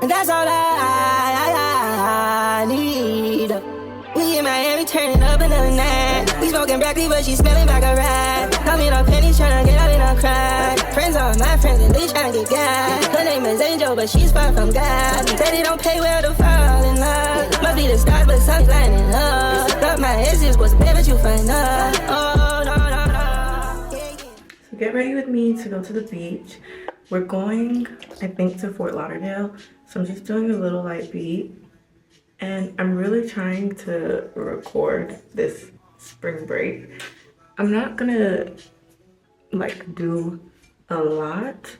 And that's all I need. We in Miami turning up another night. We smoking broccoli, but she smelling like a rat. Call me no pennies, tryna get out in a crack. Friends are my friends and they tryna get gas. Her name is Angel, but she's far from God. Said it don't pay well to fall in love. Must be the stars, but sun's lighting up. Thought my exes was bad, but you find out. Oh, no, no, no. So get ready with me to go to the beach. We're going, I think, to Fort Lauderdale. So I'm just doing a little light beat. And I'm really trying to record this spring break. I'm not gonna like do a lot,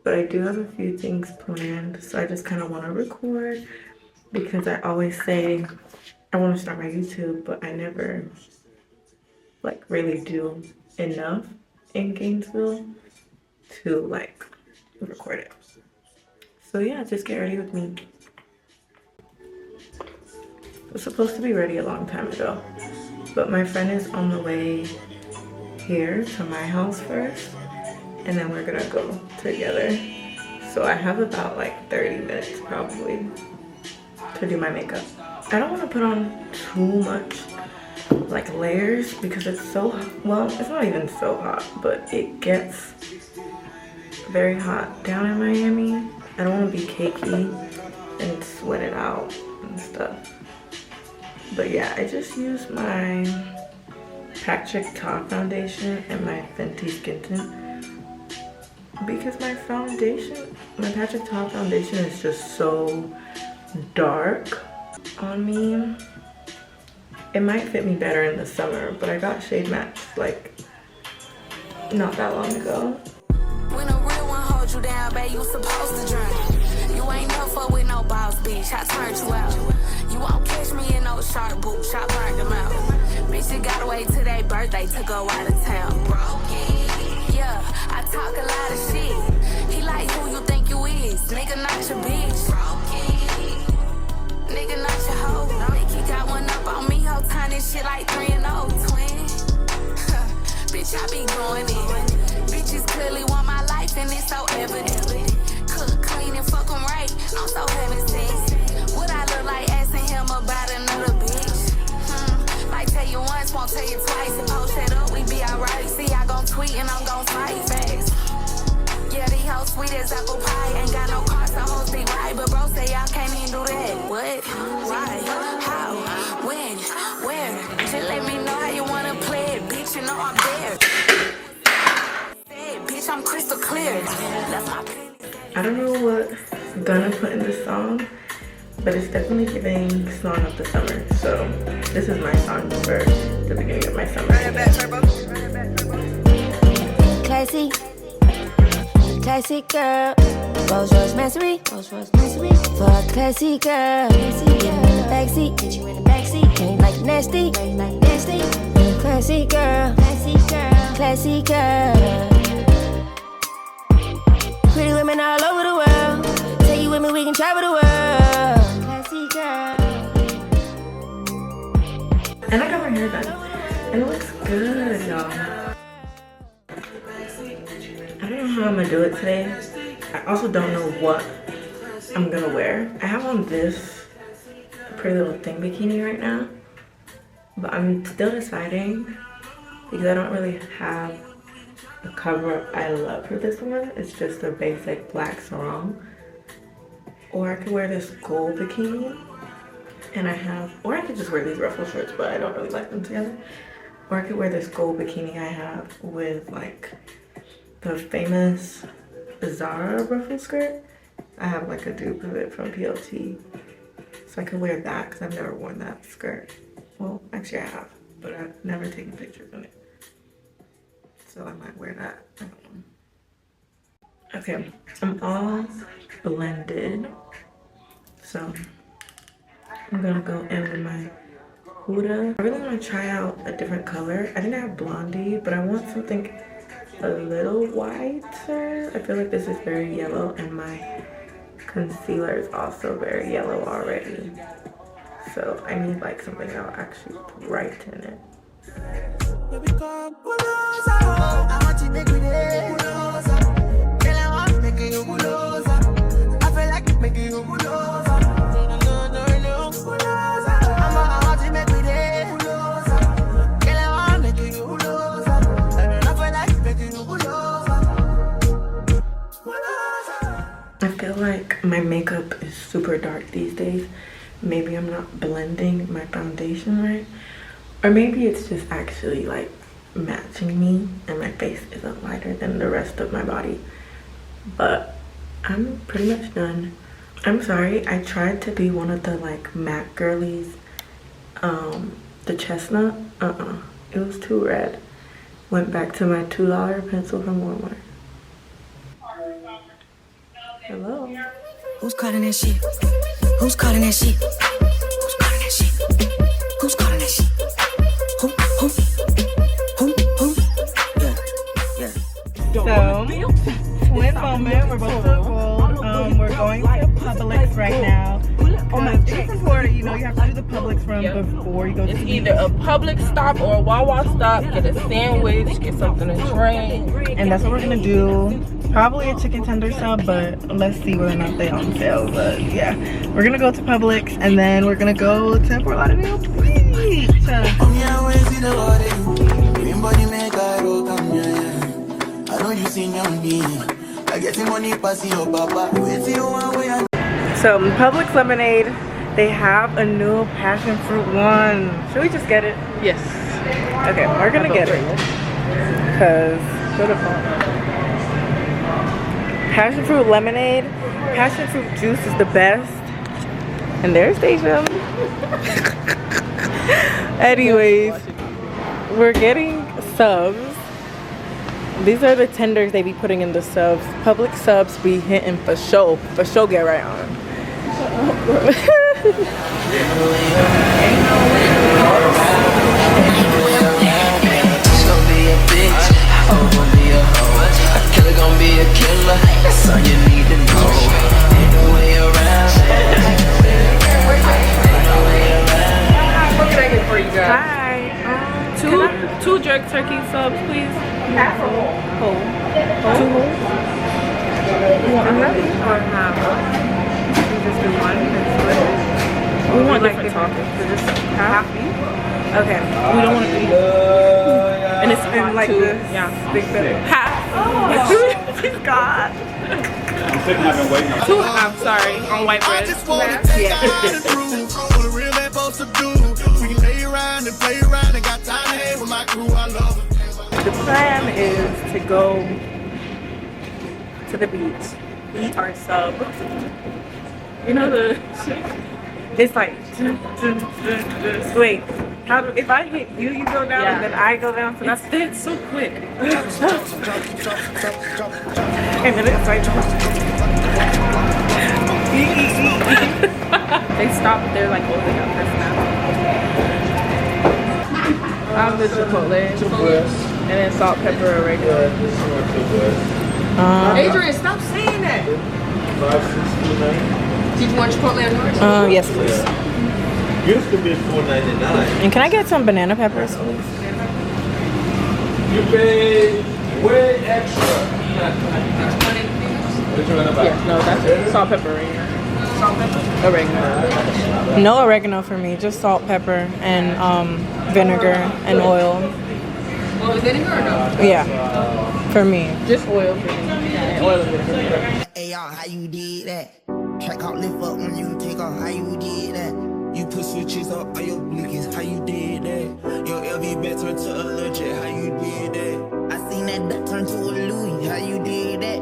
but I do have a few things planned. So I just kind of want to record because I always say I want to start my YouTube, but I never like really do enough in Gainesville to like record it. So yeah, just get ready with me. I was supposed to be ready a long time ago, but my friend is on the way here to my house first, and then we're gonna go together. So I have about like 30 minutes probably to do my makeup. I don't want to put on too much like layers because it's so, well, it's not even so hot, but it gets very hot down in Miami. I don't want to be cakey and sweat it out and stuff. But yeah, I just use my Patrick Top foundation and my Fenty Skin Tint because my Patrick Top foundation is just so dark on me. It might fit me better in the summer, but I got shade matched like not that long ago. When a real one holds you down, babe, you supposed to drown. You ain't no fuck with no boss, bitch. I turned you out. You won't catch me in no sharp boots. I burned them out. Bitch, you gotta wait till their birthday to go out of town. Yeah, I talk a lot of shit. He like who you think you is. Nigga, not your bitch. Nigga, not your hoe. Think he got one up on me, whole time this shit like 3 and 0 twin. Bitch, I be going in. Bitches clearly want my life and it's so evident. Cook, clean, and fuck them right. I'm so heaven sent. What I look like asking him about another bitch? Like tell you once, won't tell you twice. And post that up, we be alright. See, I gon' tweet and I'm gon' fight fast. Yeah, these hoes sweet as apple pie. Ain't got no car, so hoes be right. But bro say y'all can't even do that. What? Why? How? When? Where? Just let me know how you wanna play it. Bitch, you know I'm there. Bitch, I'm crystal clear. I don't know what I'm gonna put in this song, but it's definitely giving song of the summer. So this is my song for the beginning of my summer. Classy, classy girl. Rolls Royce Mastery, for a classy girl. Get you in the backseat, ain't like nasty, classy girl, classy girl. Pretty women all over the world. Take you with me, we can travel the world. Classy girl. And I got my hair done. And it looks good, y'all. I don't know how I'm gonna do it today. I also don't know what I'm gonna wear. I have on this Pretty Little Thing bikini right now, but I'm still deciding because I don't really have a cover I love for this one. It's just a basic black sarong. Or I could wear this gold bikini and or I could just wear these ruffle shorts, but I don't really like them together. Or I could wear this gold bikini I have with like the famous Zara ruffle skirt. I have like a dupe of it from PLT. So I could wear that because I've never worn that skirt. Well, actually I have, but I've never taken pictures in it. So I might wear that. I don't know. Okay, I'm all blended. So I'm gonna go in with my Huda. I really want to try out a different color. I think I have Blondie, but I want something a little whiter. I feel like this is very yellow and my concealer is also very yellow already. So I need like something that will actually brighten it. I feel like making you like my makeup is super dark these days. Maybe I'm not blending my foundation right, or maybe it's just actually like matching me and my face isn't lighter than the rest of my body. But I'm pretty much done. I'm sorry, I tried to be one of the like MAC girlies, the chestnut. It was too red. Went back to my $2 pencil from Walmart. Hello. Who's calling that shit? Who's calling that shit? Who's calling that shit? Who's calling that shit? Who? Yeah. So, twin moment. We're both so cold. We're going to Publix right now. It's in Florida, you know, you have to do the Publix run before you go to It's either a Publix stop or a Wawa stop. Get a sandwich, get something to drink. And that's what we're gonna do. Probably a chicken tender sub, but let's see whether or not they're on sale. But yeah, we're gonna go to Publix and then we're gonna go to Fort Lauderdale Beach. So Publix lemonade, they have a new passion fruit one. Should we just get it? Yes. Okay, we're gonna get it. Cause passion fruit lemonade, passion fruit juice is the best. And there's Deja. Anyways, we're getting subs. These are the tenders they be putting in the subs. Publix subs be hitting for show. For show, get right on. What can I get for you guys? Hi. Two jerk turkey subs, please. Half or whole? Two whole? Or half? You just do one and split it? We want like different toppings. So just half each? Okay. We don't want to eat. And it's And like too. this Yeah. big bit. Half. She's got. I'm sitting here been waiting on Two. I'm sorry. On white bread. The plan is to go to the beach, eat our sub. You know the. It's like, wait, how do, if I hit you, you go down, Yeah. and then I go down, so that's, That's so quick. and then it's like, They stopped. They're like, oh, they got this now. I'll do Chipotle. And then salt, pepper, oregano. Adrian, stop saying that. Did you want Chipotle or yours? yes please. Used to be $4.99. And can I get some banana peppers? You pay way extra. Yeah, no, that's it. Salt, pepper, oregano. Salt, pepper? Oregano. No oregano for me, just salt, pepper, and vinegar and oil. Well, vinegar or no? Yeah, for me. Just oil for me. And oil and vinegar. Hey y'all, how you did that? Track out, lift up when you take off, how you did that? You put switches up on your blinkies, how you did that? Your LV back turned to a legit, how you did that? I seen that duck turn to a Louis, how you did that?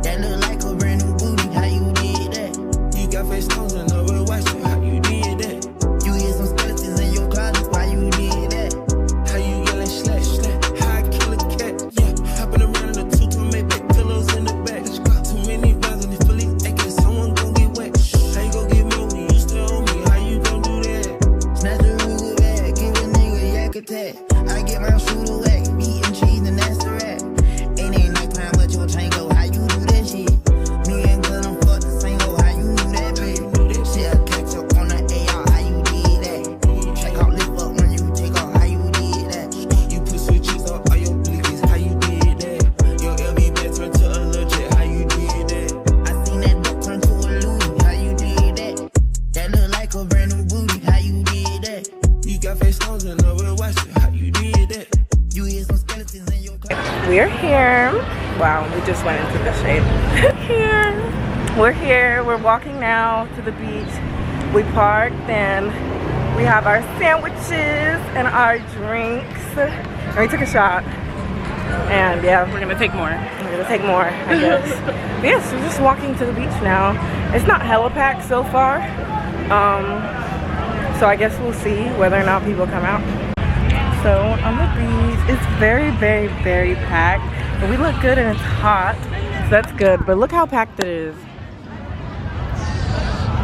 That look like a brand new booty, how you did that? You got face stones and over watch you, how you did that? You hear some skeletons in your closet, why you did that? How you yelling slash slash, how I kill a cat, yeah. Hopping around in a tutu, make back pillows in the back. Too many rounds in the fully acting, someone gon' get wet. How you gon' get me when you still on me, how you gon' do that? Snatch the Ruger bag, give a nigga a yak attack. I get my shooter whack, meat and cheese and that's the rat. Ain't nighttime but your tango, how you do that shit? Me and Glenn fuck the same hoe, how you do that bitch? Shit, I catch up on the AR, how you did that? Check out, lift up when you take off, how you did that? You put switches up on your blinkies, how you did that? Your LV back turned to a legit, how you did that? I seen that duck turn to a Louis, how you did that? That look like a brand new booty, how you did that? You got face stones and over watch it, how you did that? You hear some skeletons in your closet. We're here. Wow, we just went into the shade. Here. we're here. We're walking now to the beach. We parked and we have our sandwiches and our drinks. And we took a shot. And yeah, We're gonna take more. we're gonna take more, I guess. But yes, we're just walking to the beach now. It's not hella packed so far. So I guess we'll see whether or not people come out. So on the beach, it's very, very, very packed. But we look good and it's hot, so that's good. But look how packed it is.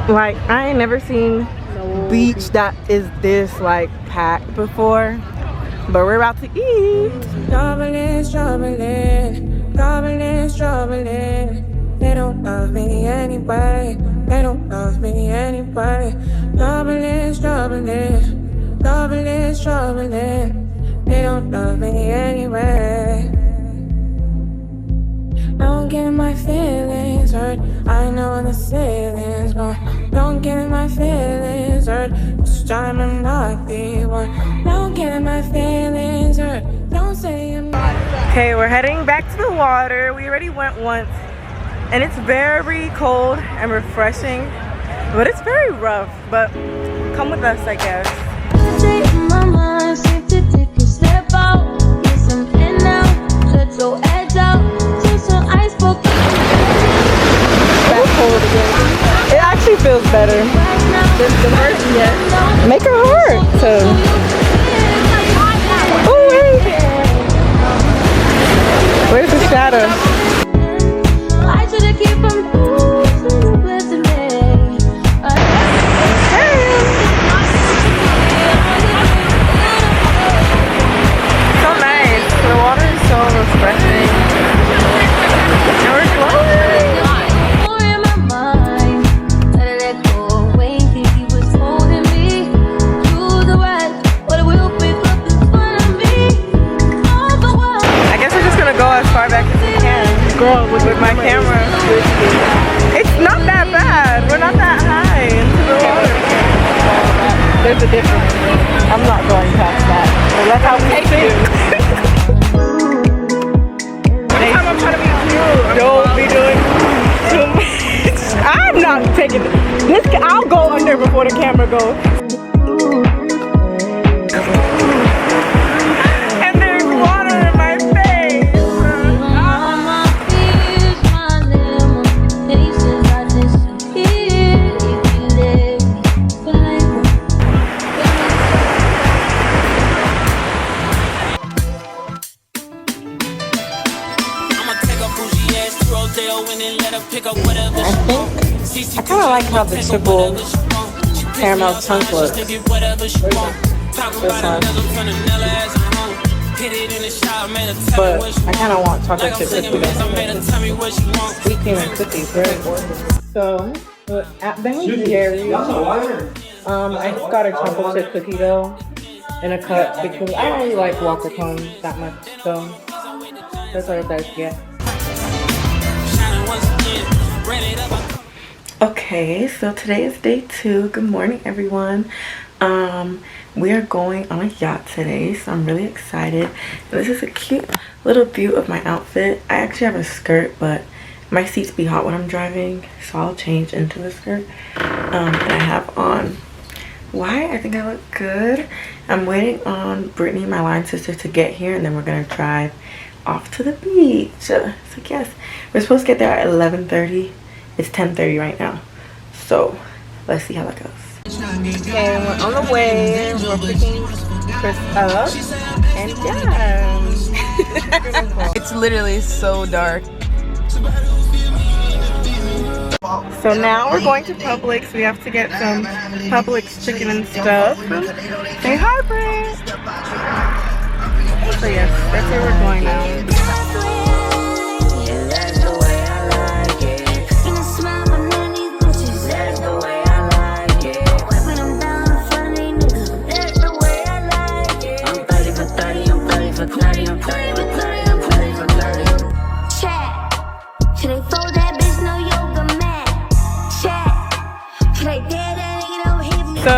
Like, I ain't never seen beach that is this like packed before. But we're about to eat. Struggling, struggling, struggling, struggling. They don't love me anyway. They don't love me anyway. Struggling, struggling, struggling, struggling. They don't love me anyway. Don't get my feelings hurt. I know the ceiling's gone. Don't get my feelings hurt. This time I'm not the one. Don't get my feelings hurt. Don't say I'm not. Okay, we're heading back to the water. We already went once. And it's very cold and refreshing. But it's very rough. But come with us, I guess. Take my mind, seem to take a step out. Get some in out, let your edge out. Take some ice bucket. Back cold again. It actually feels better. The first yet. Make her hurt. So. Oh wait. Where's the shadow? I should have kept them losing blessing me. So nice. The water is so refreshing. And we're glowing. More in my mind, let it go away. Think he was holding me. Do the right, but it will pick up in front of me. All the while. I guess we're just gonna go as far back as we can. Girl, with my camera. It's not that bad. We're not that high into the water. There's a difference. I'm not going past that. But that's how we think. Next time I'm trying to be cute. Don't be doing too much. I'm not taking this. I'll go under before the camera goes. And there's water in my face. My fears, my lemon, faces I disappear if you let me find them. I kind of like how the triple caramel chunk looks. This one. But I kind of want chocolate chip cookies. Sweet cream and cookies, very gorgeous. So at Ben & Jerry's, I got a chocolate chip cookie dough in a cup because I don't really like waffle cones that much. So that's what I decided to get. Okay, so today is day 2. Good morning, everyone. We are going on a yacht today, so I'm really excited. And this is a cute little view of my outfit. I actually have a skirt, but my seats be hot when I'm driving, so I'll change into the skirt. And I have on white. I think I look good. I'm waiting on Brittany, my line sister, to get here, and then we're gonna drive off to the beach. So yes, we're supposed to get there at 11:30. It's 10:30 right now, so let's see how that goes. Okay, we're on the way. We're picking Chris up, and yeah. It's literally so dark. So now we're going to Publix. We have to get some Publix chicken and stuff. Say hi, Britt. So yes, that's where we're going now. So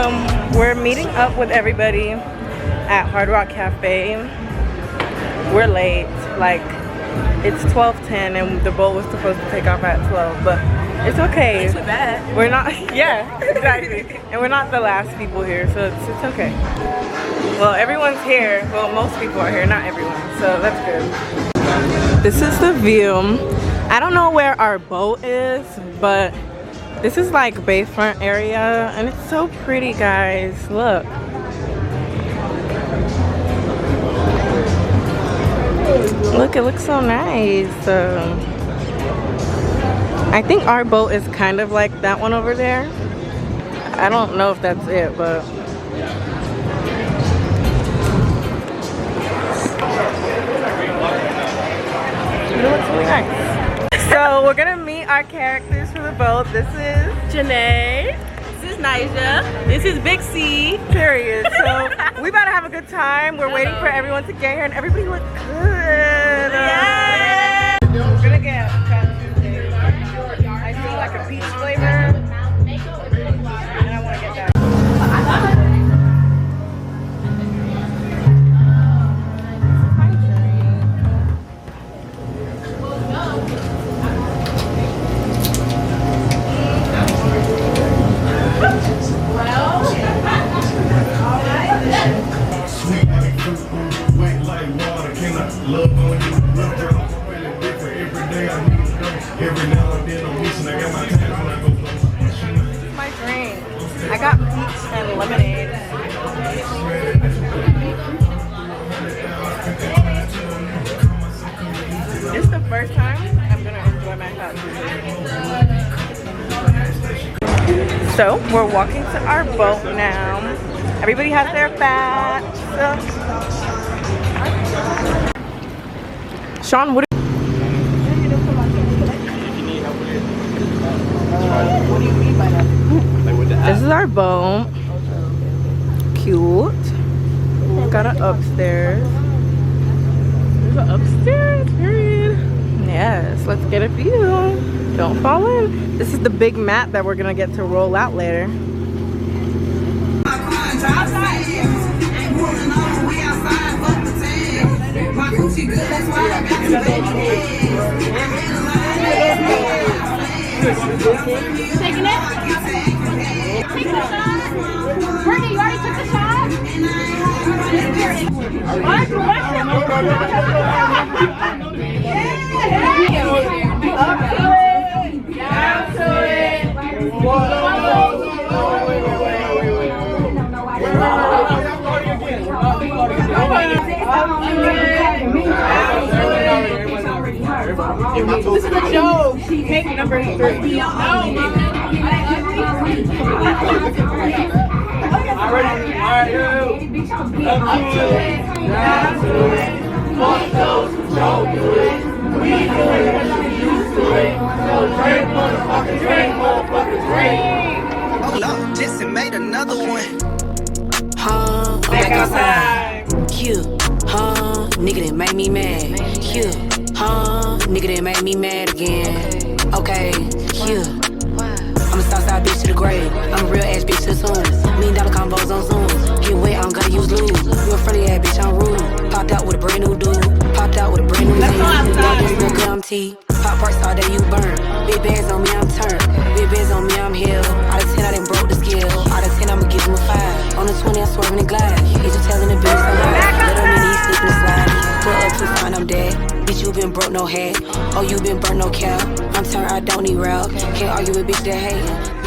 we're meeting up with everybody at Hard Rock Cafe. We're late, like it's 12:10 and the boat was supposed to take off at 12, but It's okay. Not too bad. We're not, yeah, exactly. And we're not the last people here, so it's okay. Well, everyone's here. Well, most people are here, not everyone, so that's good. This is the view. I don't know where our boat is, but this is like bayfront area, and it's so pretty, guys. Look. Look, it looks so nice. I think our boat is kind of like that one over there. I don't know if that's it, but it looks really nice. So we're gonna meet our characters for the boat. This is Janae. This is Nyjah. This is Big C. Period. So we about to have a good time. We're waiting for everyone to get here, and everybody look good. Yeah. We're gonna get I feel like a peach flavor, and I want to get that. Sweet like fruit, wet like water. Can I love on you? Real girl, feeling different every day. I need to go. Every now and then I'm missing. I got my time when I go blow. This is my drink. I got peach and lemonade. This is the first time I'm gonna enjoy my cup. So we're walking to our boat now. Everybody has their bags. Sean, what do you mean by that? This is our boat. Cute. We got an upstairs. There's an upstairs, period. Yes, let's get a view. Don't fall in. This is the big mat that we're gonna get to roll out later. Taking it? Taking a shot? Brittany, you already took the shot? Down to it. This is a joke. Cake number 3. No. Alright, you. Up to it. Down to it. Fuck those who don't do it. We do it because we used to it. So drink, motherfucker, drink. Hold up, Jesse made another one. I'm back outside. Cute, nigga that made me mad. Cute, nigga that made me mad again. Okay, cute. I'm a Southside bitch to the grave. I'm a real ass bitch to the tomb. $1 million combos on Zoom. Get wet, I don't gotta use lube. You a friendly ass bitch, I'm rude. Popped out with a brand new dude. Popped out with a brand new dude. Still good, I'm T. Pop parts all day, you burn. Big bands on me, I'm turned. Big bands on me, I'm healed. Out of 10, I done broke the scale. Out of 10, I'ma give him a 5. On the 20, I'm swerving and glide. Is you telling the bitch I'm lying? Let him in, he's sleeping and slide. Pull up to find I'm dead. Bitch, you been broke, no head. Oh, you been burnt, no cow. I'm turned, I don't need rail. Can't argue with bitch that hatin'.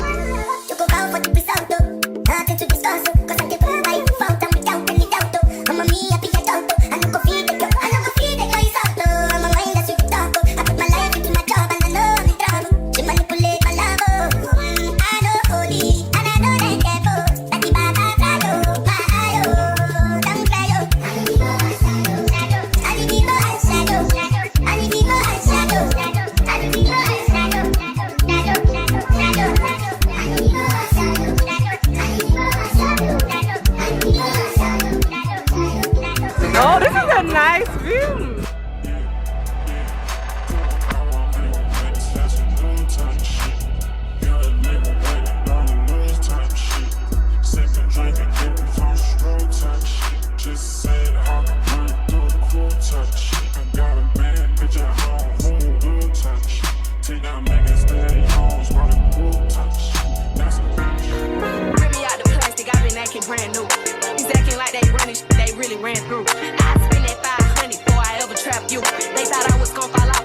looking brand new. He's acting like they running shit they really ran through. I spent that 500 before I ever trapped you. They thought I was gon' fall